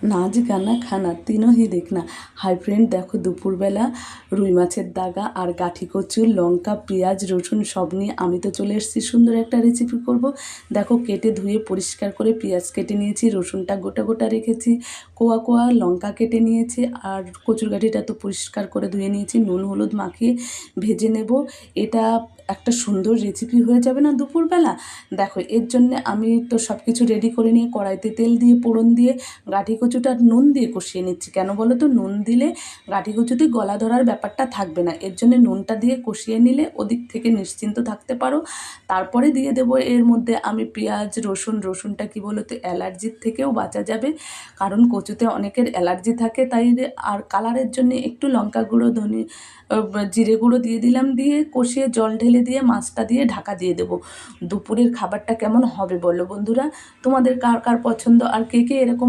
नाच गाना खाना तीनों ही देखना। हाय फ्रेंड, देखो দুপুরবেলা রুই মাছের দাগা আর গাঠি কচু, লঙ্কা, পেঁয়াজ, রসুন সব নিয়ে আমি তো চলে এসেছি সুন্দর একটা রেসিপি করব। দেখো কেটে ধুয়ে পরিষ্কার করে পেঁয়াজ কেটে নিয়েছি, রসুনটা গোটা গোটা রেখেছি, কোয়া কোয়া লঙ্কা কেটে নিয়েছি, আর কচুর গাঠিটা তো পরিষ্কার করে ধুয়ে নিয়েছি, নুন হলুদ মাখিয়ে ভেজে নেব। এটা একটা সুন্দর রেসিপি হয়ে যাবে না দুপুরবেলা। দেখো এর জন্যে আমি তো সব কিছু রেডি করে নিয়ে কড়াইতে তেল দিয়ে ফোড়ন দিয়ে গাঠি কচুটা নুন দিয়ে কষিয়ে নিচ্ছি। কেন বলো তো, নুন দিলে গাঠি কচুতে গলা ধরার ব্যাপারটা থাকবে না, এর জন্য নুনটা দিয়ে কষিয়ে নিলে ওদিক থেকে নিশ্চিন্ত থাকতে পারো। তারপরে দিয়ে দেবো এর মধ্যে আমি পেঁয়াজ রসুনটা কি বলো তো অ্যালার্জির থেকেও বাঁচা যাবে, কারণ কচুতে অনেকের অ্যালার্জি থাকে। তাই আর কালারের জন্য একটু লঙ্কা গুঁড়ো জিরে গুঁড়ো দিয়ে দিলাম, দিয়ে কষিয়ে জল ঢেলে দিয়ে মাছটা দিয়ে ঢাকা দিয়ে দেবো। দুপুরের খাবারটা কেমন হবে বলো বন্ধুরা, তোমাদের কার কার পছন্দ আর কে কে এরকম